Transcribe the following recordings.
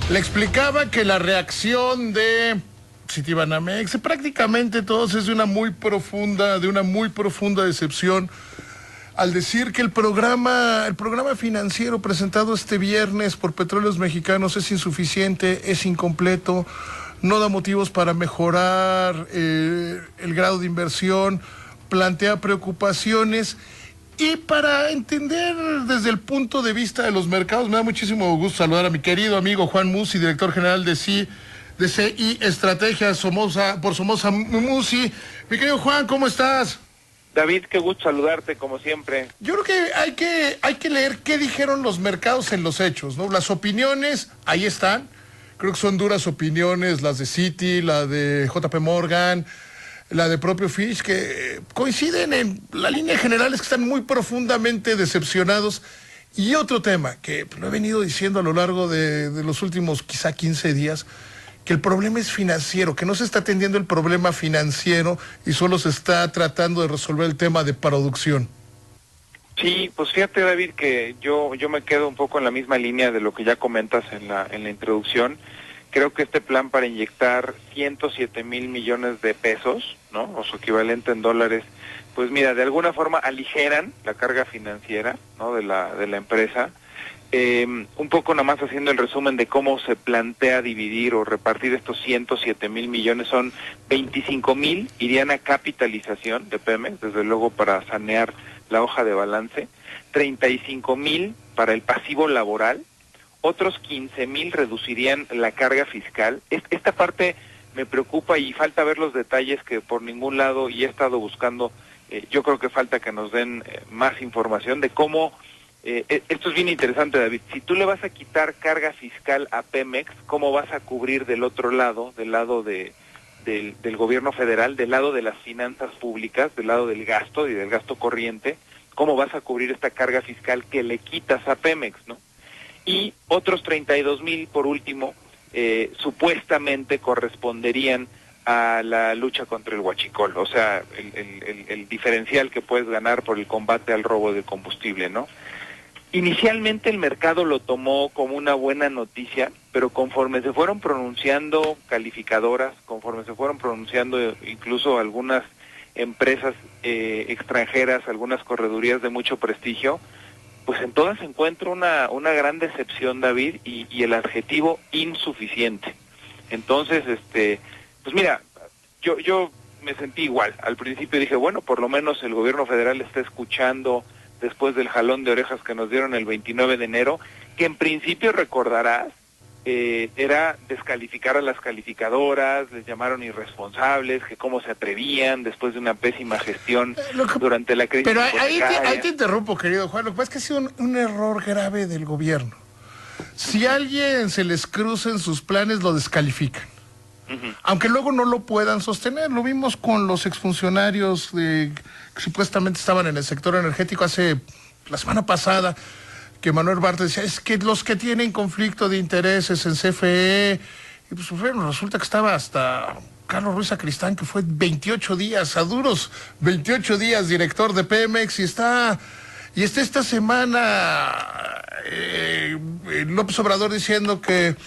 Le explicaba que la reacción de Citibanamex, prácticamente todos, es de una muy profunda decepción al decir que el programa financiero presentado este viernes por Petróleos Mexicanos es insuficiente, es incompleto, no da motivos para mejorar el grado de inversión, plantea preocupaciones. Y para entender desde el punto de vista de los mercados, me da muchísimo gusto saludar a mi querido amigo Juan Musi, director general de CI Estrategias por Somoza Musi. Mi querido Juan, ¿cómo estás? David, qué gusto saludarte, como siempre. Yo creo que hay que leer qué dijeron los mercados en los hechos, ¿no? Las opiniones, ahí están. Creo que son duras opiniones, las de Citi, la de JP Morgan, la de propio Fitch, que coinciden en la línea general, es que están muy profundamente decepcionados. Y otro tema, que lo he venido diciendo a lo largo de los últimos quizá 15 días, que el problema es financiero, que no se está atendiendo el problema financiero y solo se está tratando de resolver el tema de producción. Sí, pues fíjate, David, que yo me quedo un poco en la misma línea de lo que ya comentas en la introducción. Creo que este plan para inyectar 107 mil millones de pesos, ¿no?, o su equivalente en dólares, pues mira, de alguna forma aligeran la carga financiera, ¿no?, de la empresa. Un poco nada más haciendo el resumen de cómo se plantea dividir o repartir estos 107 mil millones, son 25 mil irían a capitalización de Pemex, desde luego para sanear la hoja de balance, 35 mil para el pasivo laboral, otros 15 mil reducirían la carga fiscal. Esta parte me preocupa y falta ver los detalles, que por ningún lado, y he estado buscando, yo creo que falta que nos den más información de cómo, esto es bien interesante, David, si tú le vas a quitar carga fiscal a Pemex, ¿cómo vas a cubrir del otro lado, del lado del gobierno federal, del lado de las finanzas públicas, del lado del gasto y del gasto corriente? ¿Cómo vas a cubrir esta carga fiscal que le quitas a Pemex, no? Y otros 32 mil, por último, supuestamente corresponderían a la lucha contra el huachicol, o sea, el diferencial que puedes ganar por el combate al robo de combustible, ¿no? Inicialmente el mercado lo tomó como una buena noticia, pero conforme se fueron pronunciando calificadoras, conforme se fueron pronunciando incluso algunas empresas extranjeras, algunas corredurías de mucho prestigio, pues en todas se encuentra una gran decepción, David, y el adjetivo insuficiente. Entonces, pues mira, yo me sentí igual. Al principio dije, bueno, por lo menos el gobierno federal está escuchando después del jalón de orejas que nos dieron el 29 de enero, que en principio recordarás, era descalificar a las calificadoras, les llamaron irresponsables, que cómo se atrevían después de una pésima gestión durante la crisis. Pero ahí te interrumpo, querido Juan, lo que pasa es que ha sido un error grave del gobierno. Si a alguien se les cruza en sus planes, lo descalifican. Aunque luego no lo puedan sostener. Lo vimos con los exfuncionarios que supuestamente estaban en el sector energético la semana pasada, que Manuel Bartlett decía, es que los que tienen conflicto de intereses en CFE, y pues bueno, resulta que estaba hasta Carlos Ruiz Sacristán, que fue 28 días, a duros 28 días, director de Pemex, y está esta semana López Obrador diciendo que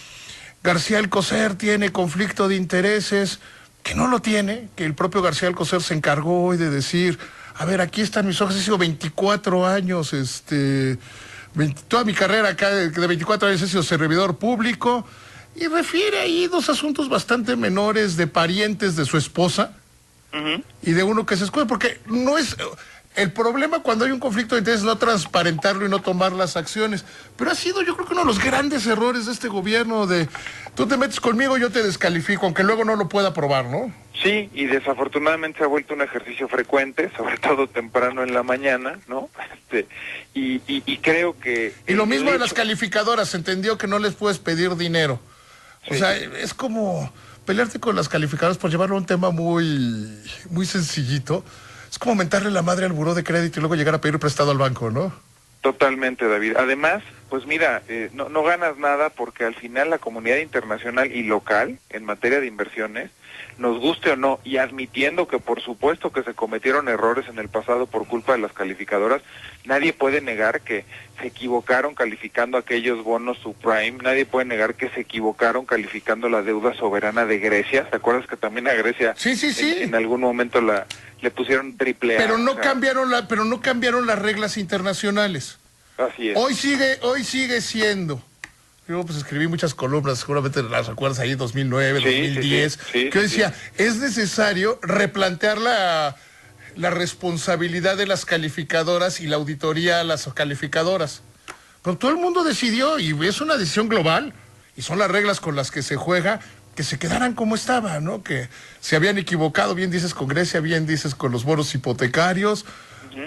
García Alcocer tiene conflicto de intereses, que no lo tiene, que el propio García Alcocer se encargó hoy de decir, a ver, aquí están mis hojas, he sido 24 años, toda mi carrera acá de 24 años he sido servidor público, y refiere ahí dos asuntos bastante menores de parientes de su esposa y de uno que se escude, porque no es... El problema cuando hay un conflicto de intereses es no transparentarlo y no tomar las acciones. Pero ha sido, yo creo que uno de los grandes errores de este gobierno de tú te metes conmigo, yo te descalifico, aunque luego no lo pueda probar, ¿no? Sí, y desafortunadamente se ha vuelto un ejercicio frecuente, sobre todo temprano en la mañana, ¿no? Y creo que... Y lo mismo de las calificadoras, se entendió que no les puedes pedir dinero. Sí. O sea, es como pelearte con las calificadoras por llevarlo a un tema muy, muy sencillito. Es como mentarle la madre al buró de crédito y luego llegar a pedir prestado al banco, ¿no? Totalmente, David. Además, Pues mira, no ganas nada porque al final la comunidad internacional y local en materia de inversiones, nos guste o no, y admitiendo que por supuesto que se cometieron errores en el pasado por culpa de las calificadoras, nadie puede negar que se equivocaron calificando aquellos bonos subprime, nadie puede negar que se equivocaron calificando la deuda soberana de Grecia. ¿Te acuerdas que también a Grecia sí. En algún momento le pusieron triple A? Pero no cambiaron las reglas internacionales. Así es. Hoy sigue siendo. Yo pues escribí muchas columnas, seguramente las recuerdas ahí, 2009, 2010, que yo decía, es necesario replantear la responsabilidad de las calificadoras y la auditoría a las calificadoras. Pero todo el mundo decidió, y es una decisión global, y son las reglas con las que se juega, que se quedaran como estaba, ¿no? Que se habían equivocado, bien dices con Grecia, bien dices con los bonos hipotecarios,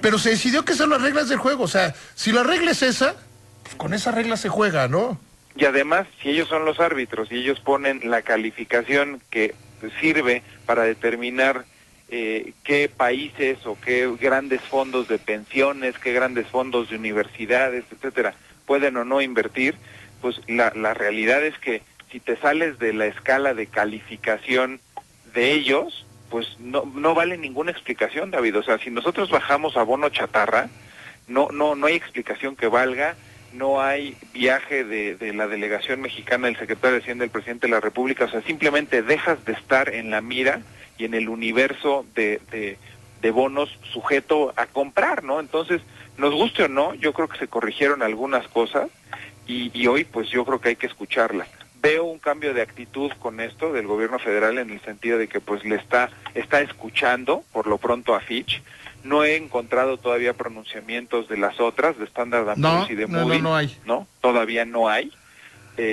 pero se decidió que son las reglas del juego. O sea, si la regla es esa, pues con esa regla se juega, ¿no? Y además, si ellos son los árbitros y ellos ponen la calificación que sirve para determinar qué países o qué grandes fondos de pensiones, qué grandes fondos de universidades, etcétera, pueden o no invertir, pues la realidad es que si te sales de la escala de calificación de ellos, pues no vale ninguna explicación, David. O sea, si nosotros bajamos a bono chatarra, no hay explicación que valga. No hay viaje de la delegación mexicana, del secretario de Hacienda, del presidente de la República. O sea, simplemente dejas de estar en la mira y en el universo de bonos sujeto a comprar, ¿no? Entonces, nos guste o no, yo creo que se corrigieron algunas cosas y hoy pues yo creo que hay que escucharlas. Veo un cambio de actitud con esto del gobierno federal en el sentido de que pues le está escuchando por lo pronto a Fitch. No he encontrado todavía pronunciamientos de las otras, de Standard & Poor's y de Moody's. No hay. ¿No? Todavía no hay.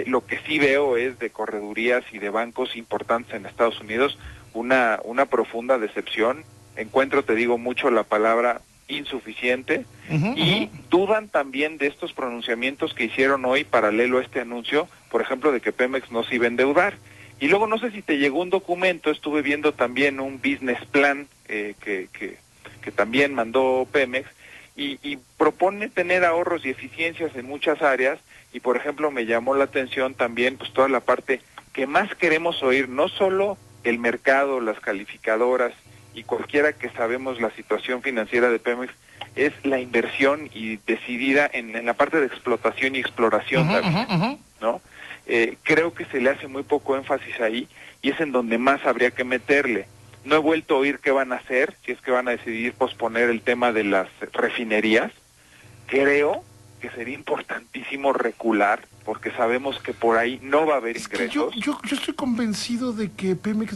Lo que sí veo es de corredurías y de bancos importantes en Estados Unidos una profunda decepción. Encuentro, te digo, mucho la palabra insuficiente y dudan también de estos pronunciamientos que hicieron hoy paralelo a este anuncio, por ejemplo, de que Pemex no se iba a endeudar. Y luego no sé si te llegó un documento, estuve viendo también un business plan que también mandó Pemex y propone tener ahorros y eficiencias en muchas áreas y por ejemplo me llamó la atención también pues toda la parte que más queremos oír, no solo el mercado, las calificadoras y cualquiera que sabemos la situación financiera de Pemex, es la inversión y decidida en la parte de explotación y exploración también, ¿no? Creo que se le hace muy poco énfasis ahí y es en donde más habría que meterle. No he vuelto a oír qué van a hacer, si es que van a decidir posponer el tema de las refinerías. Creo que sería importantísimo recular, porque sabemos que por ahí no va a haber ingresos. Yo estoy convencido de que Pemex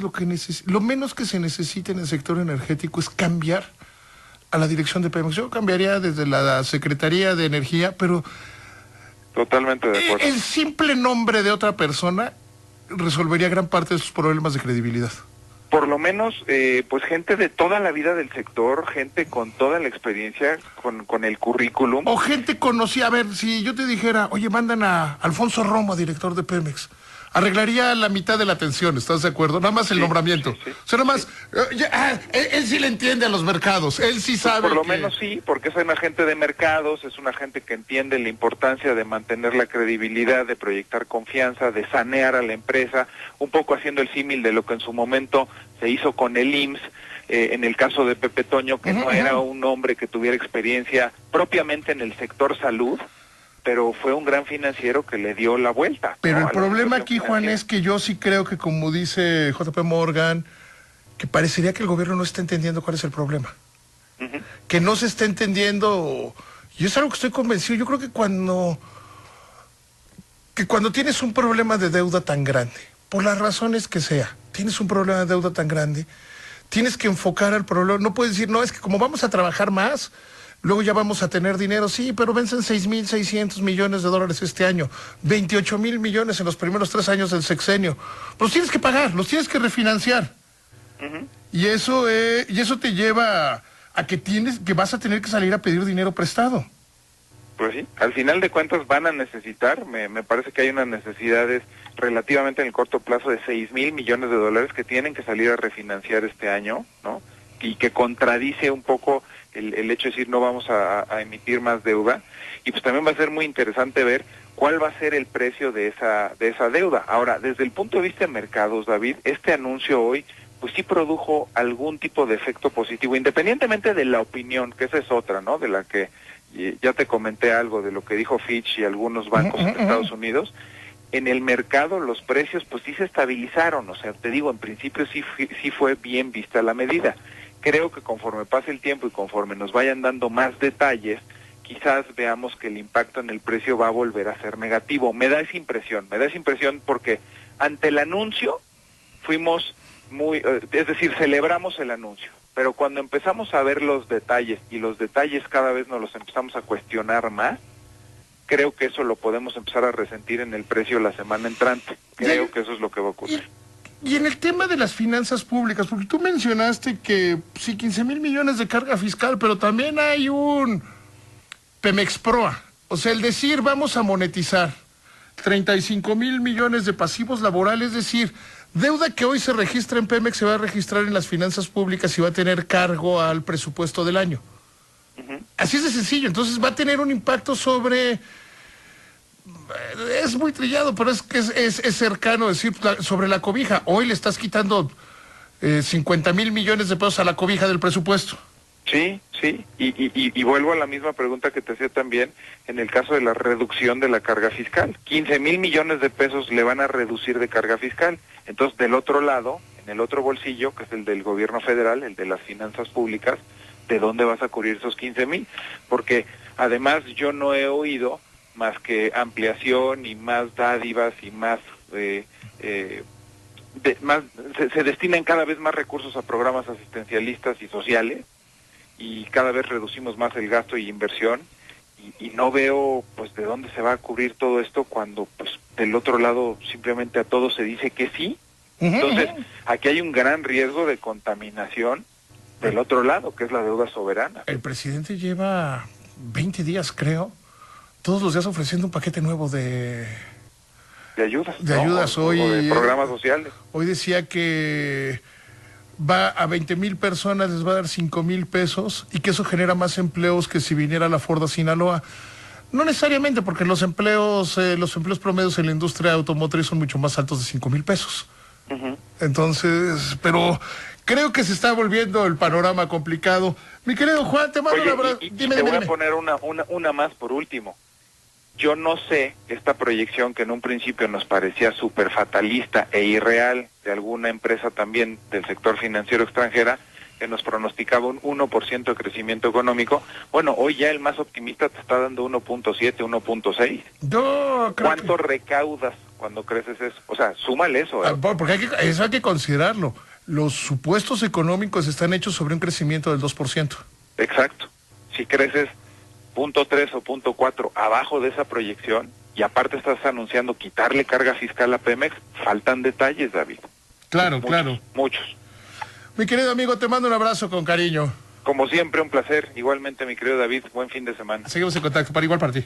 lo menos que se necesita en el sector energético es cambiar a la dirección de Pemex. Yo cambiaría desde la Secretaría de Energía, pero totalmente de acuerdo. El simple nombre de otra persona resolvería gran parte de sus problemas de credibilidad. Por lo menos, pues gente de toda la vida del sector, gente con toda la experiencia, con el currículum. O gente conocida. A ver, si yo te dijera, oye, mandan a Alfonso Romo, director de Pemex, arreglaría la mitad de la atención, ¿estás de acuerdo? Nada más el nombramiento. Sí. O sea, nada más, él sí le entiende a los mercados, él sí sabe. Por lo menos sí, porque es un agente de mercados, es un agente que entiende la importancia de mantener la credibilidad, de proyectar confianza, de sanear a la empresa, un poco haciendo el símil de lo que en su momento se hizo con el IMSS, en el caso de Pepe Toño, que no era un hombre que tuviera experiencia propiamente en el sector salud, pero fue un gran financiero que le dio la vuelta. Pero el problema aquí, Juan, es que yo sí creo que, como dice JP Morgan, que parecería que el gobierno no está entendiendo cuál es el problema. Que no se está entendiendo, y es algo que estoy convencido. Yo creo que cuando tienes un problema de deuda tan grande, por las razones que sea, tienes un problema de deuda tan grande, tienes que enfocar al problema. No puedes decir, no, es que como vamos a trabajar más, luego ya vamos a tener dinero. Sí, pero vencen 6,600 millones de dólares este año, 28,000 millones en los primeros 3 años del sexenio. Los tienes que pagar, los tienes que refinanciar. Y eso te lleva a que vas a tener que salir a pedir dinero prestado. Pues sí, al final de cuentas van a necesitar, me parece que hay unas necesidades relativamente en el corto plazo de 6,000 millones de dólares que tienen que salir a refinanciar este año, ¿no? que contradice un poco el hecho de decir no vamos a emitir más deuda. Y pues también va a ser muy interesante ver cuál va a ser el precio de esa deuda. Ahora, desde el punto de vista de mercados, David, este anuncio hoy pues sí produjo algún tipo de efecto positivo, independientemente de la opinión, que esa es otra, ¿no? De la que ya te comenté algo de lo que dijo Fitch y algunos bancos en Estados Unidos. En el mercado los precios pues sí se estabilizaron, o sea, te digo, en principio sí fue bien vista la medida. Creo que conforme pase el tiempo y conforme nos vayan dando más detalles, quizás veamos que el impacto en el precio va a volver a ser negativo. Me da esa impresión porque ante el anuncio fuimos es decir, celebramos el anuncio, pero cuando empezamos a ver los detalles, y los detalles cada vez nos los empezamos a cuestionar más, creo que eso lo podemos empezar a resentir en el precio la semana entrante. Creo que eso es lo que va a ocurrir. Y en el tema de las finanzas públicas, porque tú mencionaste que sí, 15,000 millones de carga fiscal, pero también hay un Pemex Proa. O sea, el decir vamos a monetizar 35,000 millones de pasivos laborales, es decir, deuda que hoy se registra en Pemex se va a registrar en las finanzas públicas y va a tener cargo al presupuesto del año. Así es de sencillo. Entonces va a tener un impacto sobre... Es muy trillado, pero es que es cercano decir sobre la cobija. Hoy le estás quitando 50,000 millones de pesos a la cobija del presupuesto. Sí, y vuelvo a la misma pregunta que te hacía también en el caso de la reducción de la carga fiscal. 15,000 millones de pesos le van a reducir de carga fiscal. Entonces, del otro lado, en el otro bolsillo, que es el del gobierno federal, el de las finanzas públicas, ¿de dónde vas a cubrir esos 15,000? Porque además yo no he oído más que ampliación y más dádivas y más... se destinan cada vez más recursos a programas asistencialistas y sociales, y cada vez reducimos más el gasto y inversión, y no veo pues de dónde se va a cubrir todo esto cuando pues del otro lado simplemente a todos se dice que sí. Entonces aquí hay un gran riesgo de contaminación del otro lado, que es la deuda soberana. El presidente lleva 20 días, creo, todos los días ofreciendo un paquete nuevo de ayudas. De ayudas, o de programas sociales. Hoy decía que va a 20,000 personas, les va a dar 5,000 pesos y que eso genera más empleos que si viniera la Ford a Sinaloa. No necesariamente, porque los empleos promedios en la industria automotriz son mucho más altos de 5,000 pesos. Entonces, pero creo que se está volviendo el panorama complicado. Mi querido Juan, te mando un abrazo. Dime. Voy a poner una más por último. Yo no sé, esta proyección que en un principio nos parecía súper fatalista e irreal de alguna empresa también del sector financiero extranjera, que nos pronosticaba un 1% de crecimiento económico, bueno, hoy ya el más optimista te está dando 1.7, 1.6. ¿Cuánto recaudas cuando creces eso? O sea, súmale eso. Porque eso hay que considerarlo. Los supuestos económicos están hechos sobre un crecimiento del 2%. Exacto. Si creces 0.3 o 0.4 abajo de esa proyección, y aparte estás anunciando quitarle carga fiscal a Pemex, faltan detalles, David. Claro, claro. Muchos. Mi querido amigo, te mando un abrazo con cariño. Como siempre, un placer. Igualmente, mi querido David, buen fin de semana. Seguimos en contacto, para igual para ti.